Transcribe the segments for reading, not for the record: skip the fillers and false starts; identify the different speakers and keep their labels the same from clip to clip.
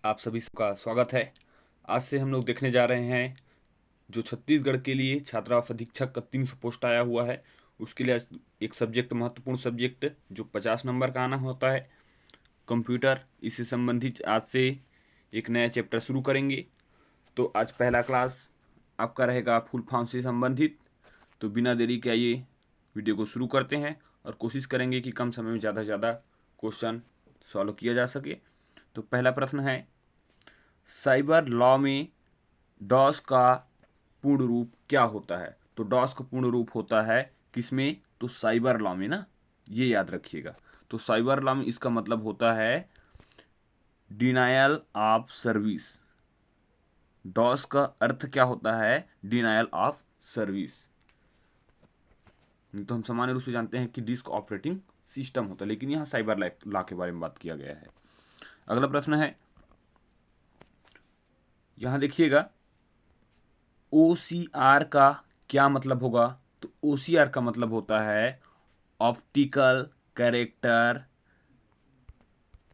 Speaker 1: आप सभी का स्वागत है। आज से हम लोग देखने जा रहे हैं जो छत्तीसगढ़ के लिए छात्रावास अधीक्षक का 300 पोस्ट आया हुआ है, उसके लिए एक सब्जेक्ट, महत्वपूर्ण सब्जेक्ट जो 50 नंबर का आना होता है, कंप्यूटर। इससे संबंधित आज से एक नया चैप्टर शुरू करेंगे। तो आज पहला क्लास आपका रहेगा फुल फॉर्म से संबंधित। तो बिना देरी के आइए वीडियो को शुरू करते हैं और कोशिश करेंगे कि कम समय में ज़्यादा से ज़्यादा क्वेश्चन सॉल्व किया जा सके। तो पहला प्रश्न है, साइबर लॉ में डॉस का पूर्ण रूप क्या होता है? तो डॉस का पूर्ण रूप होता है किसमें? तो साइबर लॉ में ना, ये याद रखिएगा। तो साइबर लॉ में इसका मतलब होता है डिनायल ऑफ सर्विस। डॉस का अर्थ क्या होता है? Denial of service. तो हम सामान्य रूप से जानते हैं कि डिस्क ऑपरेटिंग सिस्टम होता है, लेकिन यहां साइबर लॉ के बारे में बात किया गया है। अगला प्रश्न है, यहां देखिएगा OCR का क्या मतलब होगा? तो OCR का मतलब होता है ऑप्टिकल कैरेक्टर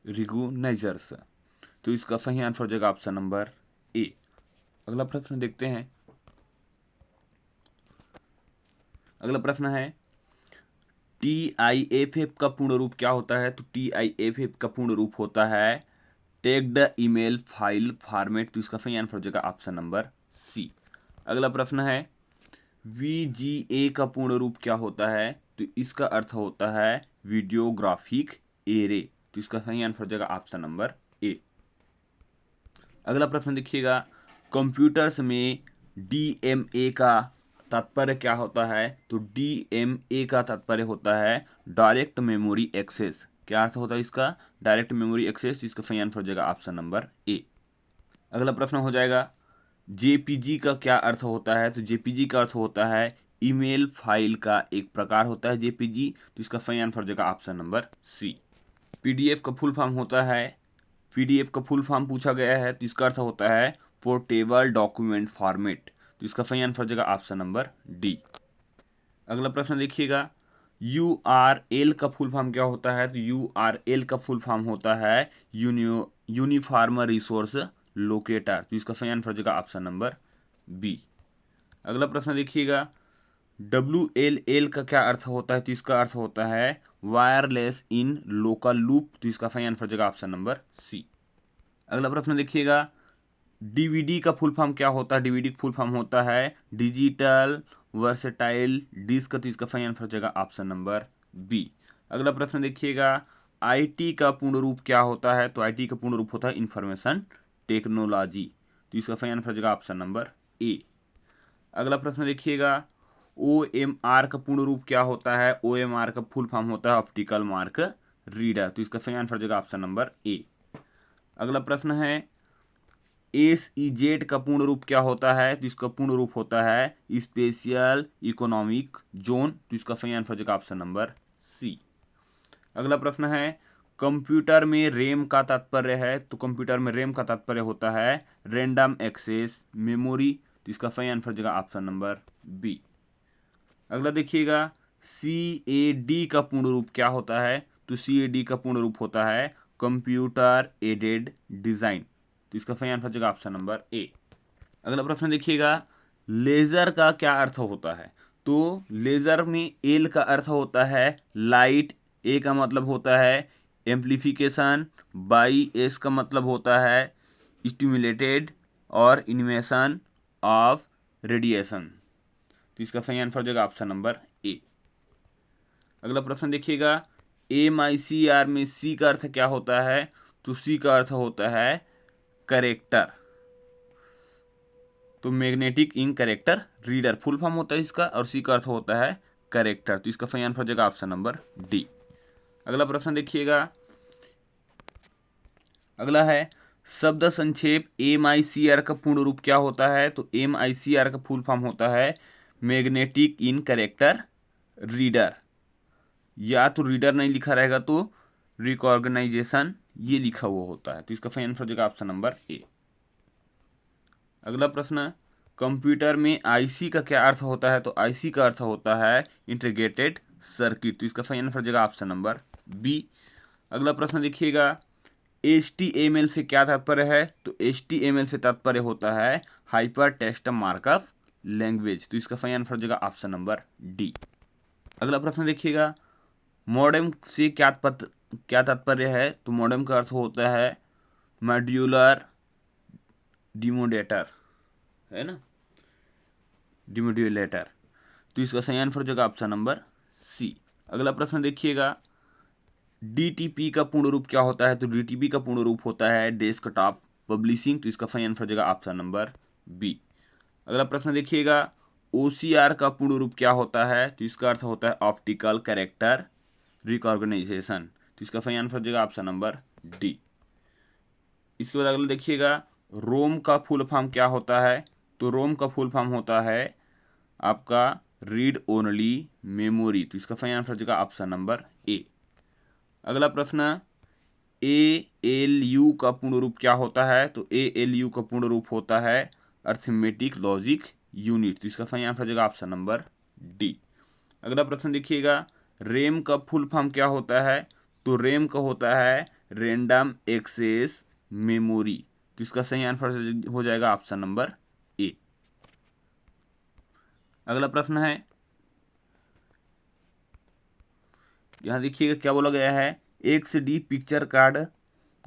Speaker 1: रिकॉग्नाइजर्स। तो इसका सही आंसर हो जाएगा ऑप्शन नंबर ए। अगला प्रश्न देखते हैं। अगला प्रश्न है, TIFF का पूर्ण रूप क्या होता है? तो TIFF का पूर्ण रूप होता है टेग्ड ईमेल फाइल फॉर्मेट। तो इसका सही आंसर हो जाएगा ऑप्शन नंबर सी। अगला प्रश्न है, VGA का पूर्ण रूप क्या होता है? तो इसका अर्थ होता है वीडियोग्राफिक एरे। तो इसका सही आंसर हो जाएगा ऑप्शन नंबर ए। अगला प्रश्न देखिएगा, कंप्यूटर्स में DMA का तात्पर्य क्या होता है? तो DMA का तात्पर्य होता है डायरेक्ट मेमोरी एक्सेस। क्या अर्थ होता है इसका? Direct memory access. इसका सही आंसर हो जाएगा ऑप्शन नंबर ए। अगला प्रश्न हो जाएगा, JPG का क्या अर्थ होता है? तो JPG का अर्थ होता है ईमेल फाइल का एक प्रकार होता है JPG। तो इसका सही आंसर हो जाएगा ऑप्शन नंबर सी। PDF का फुल फॉर्म होता है, PDF का फुल फॉर्म पूछा गया है, तो इसका अर्थ होता है पोर्टेबल डॉक्यूमेंट फॉर्मेट। तो इसका सही आंसर हो जाएगा ऑप्शन नंबर डी। अगला प्रश्न देखिएगा, URL का फुल फॉर्म क्या होता है? तो URL का फुल फॉर्म होता है यूनिफॉर्म रिसोर्स लोकेटर। तो इसका सही आंसर हो जाएगा ऑप्शन नंबर बी। अगला प्रश्न देखिएगा, WLL का क्या अर्थ होता है? तो इसका अर्थ होता है वायरलेस इन लोकल लूप। तो इसका सही आंसर हो जाएगा ऑप्शन नंबर सी। अगला प्रश्न देखिएगा, DVD का फुल फॉर्म क्या होता है? DVD का फुल फॉर्म होता है डिजिटल वर्सेटाइल डिस्क। तो इसका सही आंसर हो जाएगा ऑप्शन नंबर बी। अगला प्रश्न देखिएगा, IT का पूर्ण रूप क्या होता है? तो IT का पूर्ण रूप होता है इंफॉर्मेशन टेक्नोलॉजी। तो इसका सही आंसर हो जाएगा ऑप्शन नंबर ए। अगला प्रश्न देखिएगा, OMR का पूर्ण रूप क्या होता है? OMR का फुल फॉर्म होता है ऑप्टिकल मार्क रीडर। तो इसका सही आंसर हो जाएगा ऑप्शन नंबर ए। अगला प्रश्न है, SEZ का पूर्ण रूप क्या होता है? तो इसका पूर्ण रूप होता है स्पेशल इकोनॉमिक जोन। तो इसका सही आंसर हो जाएगा ऑप्शन नंबर सी। अगला प्रश्न है, कंप्यूटर में रैम का तात्पर्य है? तो कंप्यूटर में रैम का तात्पर्य होता है रैंडम एक्सेस मेमोरी। तो इसका सही आंसर हो जाएगा ऑप्शन नंबर बी। अगला देखिएगा, CAD का पूर्ण रूप क्या होता है? तो CAD का पूर्ण रूप होता है कंप्यूटर एडेड डिजाइन। तो इसका सही आंसर हो जाएगा ऑप्शन नंबर ए। अगला प्रश्न देखिएगा, लेजर का क्या अर्थ होता है? तो लेजर में एल का अर्थ होता है लाइट, ए का मतलब होता है एम्प्लीफिकेशन, बाई एस का मतलब होता है स्टिमुलेटेड और इनिमेशन ऑफ रेडिएशन। तो इसका सही आंसर हो जाएगा ऑप्शन नंबर ए। अगला प्रश्न देखिएगा, MICR में सी का अर्थ क्या होता है? तो सी का अर्थ होता है करेक्टर। तो magnetic ink character reader full form होता है इसका, और सी का अर्थ होता है करेक्टर। तो इसका सही आंसर हो जाएगा ऑप्शन नंबर डी। अगला प्रश्न देखिएगा, अगला है शब्द संक्षेप MICR का पूर्ण रूप क्या होता है? तो MICR का फुल फॉर्म होता है मैग्नेटिक इन करेक्टर रीडर। या तो रीडर नहीं लिखा रहेगा तो रिकॉग्नाइजेशन ये लिखा हुआ होता है। तो इसका सही आंसर हो जाएगा ऑप्शन नंबर ए। अगला प्रश्न, कंप्यूटर में IC का क्या अर्थ होता है? तो IC का अर्थ होता है इंटीग्रेटेड सर्किट। तो इसका सही आंसर हो जाएगा ऑप्शन नंबर बी। अगला प्रश्न देखिएगा, HTML से क्या तात्पर्य है? तो HTML से तात्पर्य होता है हाइपर टेक्स्ट मार्कअप लैंग्वेज। तो इसका सही आंसर हो जाएगा ऑप्शन नंबर डी। अगला प्रश्न देखिएगा, मॉडेम से क्या तात्पर्य है? तो मॉडेम का अर्थ होता है मॉड्यूलर डिमोडेटर, है ना, डिमोड्यूलेटर। तो इसका सही आंसर हो जाएगा ऑप्शन नंबर सी। अगला प्रश्न देखिएगा, DTP का पूर्ण रूप क्या होता है? तो DTP का पूर्ण रूप होता है डेस्कटॉप पब्लिशिंग। तो इसका सही आंसर हो जाएगा ऑप्शन नंबर बी। अगला प्रश्न देखिएगा, OCR का पूर्ण रूप क्या होता है? तो इसका अर्थ होता है ऑप्टिकल कैरेक्टर रिकॉग्नाइजेशन। तो इसका सही आंसर हो जाएगा ऑप्शन नंबर डी। इसके बाद अगला देखिएगा, रोम का फुल फॉर्म क्या होता है? तो रोम का फुल फॉर्म होता है आपका रीड ओनली मेमोरी। तो इसका सही आंसर हो जाएगा ऑप्शन नंबर ए। अगला प्रश्न, ALU का पूर्ण रूप क्या होता है? तो ALU का पूर्ण रूप होता है अर्थमेटिक लॉजिक यूनिट। तो इसका सही आंसर हो जाएगा ऑप्शन नंबर डी। अगला प्रश्न देखिएगा, रैम का फुल फॉर्म क्या होता है? तो रैम का होता है रैंडम एक्सेस मेमोरी। तो इसका सही आंसर हो जाएगा ऑप्शन नंबर ए। अगला प्रश्न है, यहाँ देखिएगा क्या बोला गया है, XD picture card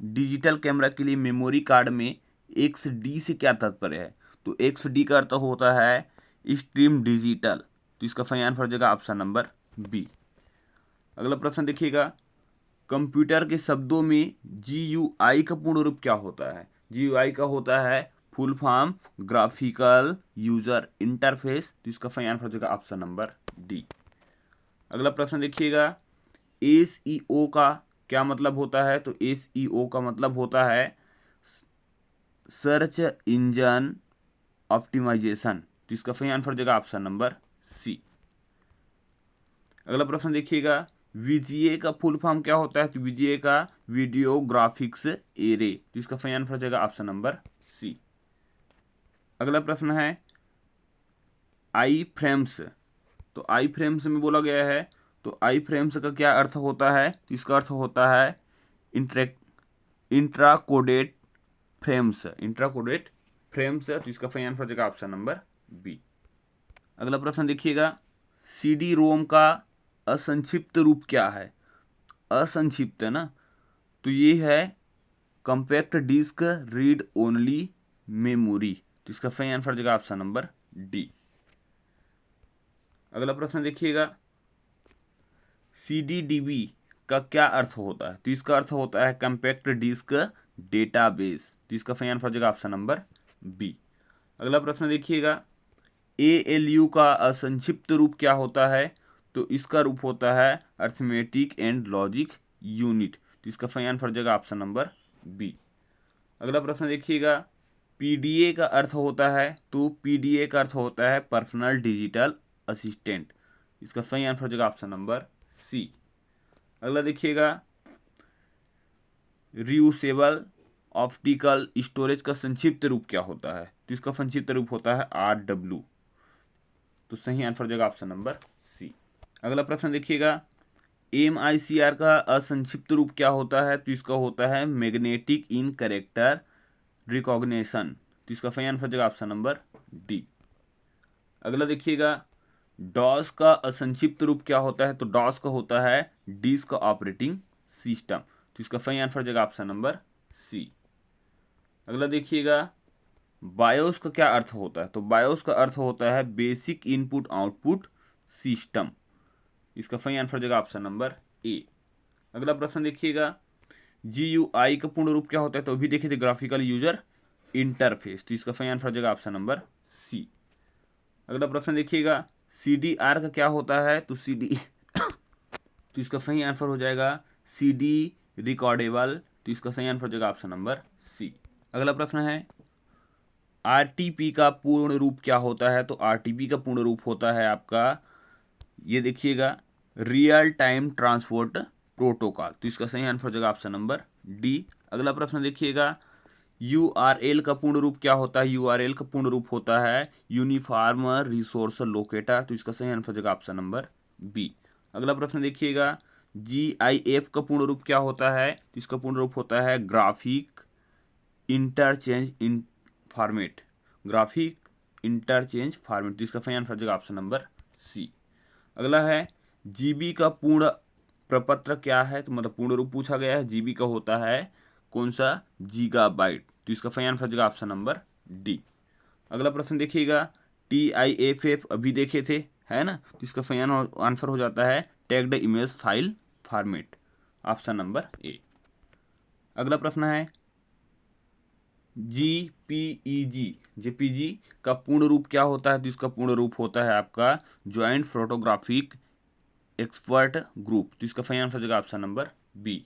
Speaker 1: digital camera के लिए मेमोरी कार्ड में XD से क्या तात्पर्य है? तो XD का अर्थ होता है स्ट्रीम डिजिटल। तो इसका सही आंसर हो जाएगा ऑप्शन नंबर बी। अगला प्रश्न देखिएगा, कंप्यूटर के शब्दों में GUI का पूर्ण रूप क्या होता है? GUI का होता है full form graphical user interface. तो इसका सही आंसर हो जाएगा ऑप्शन नंबर डी। अगला प्रश्न देखिएगा, SEO का क्या मतलब होता है? तो SEO का मतलब होता है सर्च इंजन ऑप्टिमाइजेशन। तो इसका सही आंसर हो जाएगा ऑप्शन नंबर सी। अगला प्रश्न देखिएगा, VGA का फुल फॉर्म क्या होता है? तो VGA का वीडियो ग्राफिक्स एरे। तो इसका सही आंसर हो जाएगा ऑप्शन नंबर सी। अगला प्रश्न है, आई फ्रेम्स। तो आई फ्रेम्स में बोला गया है, तो आई फ्रेम्स का क्या अर्थ होता है? तो इसका अर्थ होता है इंट्राकोडेट फ्रेम्स। इंट्राकोडेट फ्रेम्स। तो इसका सही आंसर हो जाएगा ऑप्शन नंबर बी। अगला प्रश्न देखिएगा, CD रोम का असंक्षिप्त रूप क्या है? असंक्षिप्त है ना, तो ये है compact disc read only memory. तो इसका सही आंसर हो जाएगा ऑप्शन नंबर डी। अगला प्रश्न देखिएगा, CDDB का क्या अर्थ होता है? तो इसका अर्थ होता है कॉम्पैक्ट डिस्क डेटाबेस। तो इसका सही आंसर हो जाएगा ऑप्शन नंबर बी। अगला प्रश्न देखिएगा, ALU का असंक्षिप्त रूप क्या होता है? तो इसका रूप होता है अर्थमेटिक एंड लॉजिक यूनिट। तो इसका सही आंसर हो जाएगा ऑप्शन नंबर बी। अगला प्रश्न देखिएगा, PDA का अर्थ होता है? तो PDA का अर्थ होता है पर्सनल डिजिटल असिस्टेंट। इसका सही आंसर हो जाएगा ऑप्शन नंबर सी। अगला देखिएगा, रियूसेबल ऑप्टिकल स्टोरेज का संक्षिप्त रूप क्या होता है? तो इसका संक्षिप्त रूप होता है RW। तो सही आंसर हो जाएगा ऑप्शन नंबर सी। अगला प्रश्न देखिएगा, MICR का असंक्षिप्त रूप क्या होता है? तो इसका होता है मैग्नेटिक इन कैरेक्टर रिकॉग्निशन। तो इसका सही आंसर हो जाएगा ऑप्शन नंबर डी। अगला देखिएगा, DOS का असंक्षिप्त रूप क्या होता है? तो DOS का होता है डिस्क ऑपरेटिंग सिस्टम। तो इसका सही आंसर हो जाएगा ऑप्शन नंबर सी। अगला देखिएगा, बायोस का क्या अर्थ होता है? तो बायोस का अर्थ होता है बेसिक इनपुट आउटपुट सिस्टम। इसका सही आंसर हो जाएगा ऑप्शन नंबर ए। अगला प्रश्न देखिएगा, GUI का पूर्ण रूप क्या होता है? तो अभी देखिए थे ग्राफिकल यूजर इंटरफेस। तो इसका सही आंसर हो जाएगा ऑप्शन नंबर सी। अगला प्रश्न देखिएगा, CDR का क्या होता है? तो तो इसका सही आंसर हो जाएगा CD रिकॉर्डेबल। तो इसका सही आंसर हो जाएगा ऑप्शन नंबर सी। अगला प्रश्न है, RTP का पूर्ण रूप क्या होता है? तो RTP का पूर्ण रूप होता है आपका, ये देखिएगा, रियल टाइम ट्रांसपोर्ट प्रोटोकॉल। तो इसका सही आंसर हो जाएगा ऑप्शन नंबर डी। अगला प्रश्न देखिएगा, URL का पूर्ण रूप क्या होता है? URL का पूर्ण रूप होता है यूनिफॉर्म रिसोर्स लोकेटर। तो इसका सही आंसर हो जाएगा ऑप्शन नंबर बी। अगला प्रश्न देखिएगा, GIF का पूर्ण रूप क्या होता है? तो इसका पूर्ण रूप होता है ग्राफिक इंटरचेंज इन फॉर्मेट, ग्राफिक इंटरचेंज फॉर्मेट। तो इसका सही आंसर हो जाएगा ऑप्शन नंबर सी। अगला है GB का पूर्ण प्रपत्र क्या है? तो मतलब पूर्ण रूप पूछा गया है। GB का होता है कौन सा? गीगाबाइट। तो इसका सही आंसर हो जाएगा ऑप्शन नंबर डी। अगला प्रश्न देखिएगा, TIFF अभी देखे थे, है ना? तो इसका सही आंसर हो जाता है tagged image file format, option number A. अगला प्रश्न है JPEG का पूर्ण रूप क्या होता है? तो इसका पूर्ण रूप होता है आपका ज्वाइंट फोटोग्राफिक एक्सपर्ट ग्रुप। तो इसका सही आंसर हो जाएगा ऑप्शन नंबर बी।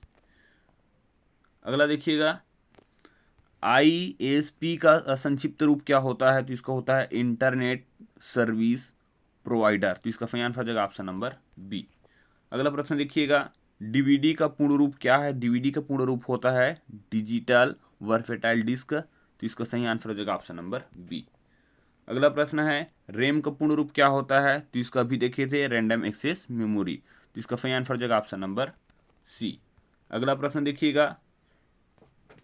Speaker 1: अगला देखिएगा, ISP का संक्षिप्त रूप क्या होता है? तो इसका होता है इंटरनेट सर्विस प्रोवाइडर। तो इसका सही आंसर हो जाएगा ऑप्शन नंबर बी। अगला प्रश्न देखिएगा, DVD का पूर्ण रूप क्या है? DVD का पूर्ण रूप होता है डिजिटल वर्सेटाइल डिस्क। तो इसका सही आंसर हो जाएगा ऑप्शन नंबर बी। अगला प्रश्न है, RAM का पूर्ण रूप क्या होता है? तो इसका अभी देखे थे रैंडम एक्सेस मेमोरी। तो इसका सही आंसर हो जाएगा ऑप्शन नंबर सी। अगला प्रश्न देखिएगा,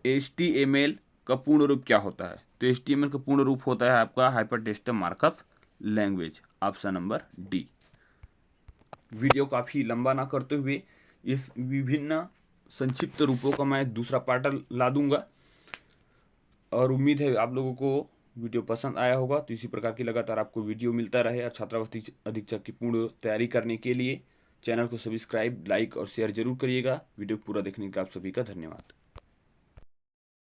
Speaker 1: HTML का पूर्ण रूप क्या होता है? तो HTML का पूर्ण रूप होता है आपका hypertext markup language, option number D. Video काफ़ी लंबा ना करते हुए इस विभिन्न संक्षिप्त रूपों का मैं दूसरा पार्ट ला दूंगा, और उम्मीद है आप लोगों को वीडियो पसंद आया होगा। तो इसी प्रकार की लगातार आपको वीडियो मिलता रहे, और छात्रावास अधीक्षक की पूर्ण तैयारी करने के लिए चैनल को सब्सक्राइब, लाइक और शेयर जरूर करिएगा। वीडियो पूरा देखने के लिए आप सभी का धन्यवाद।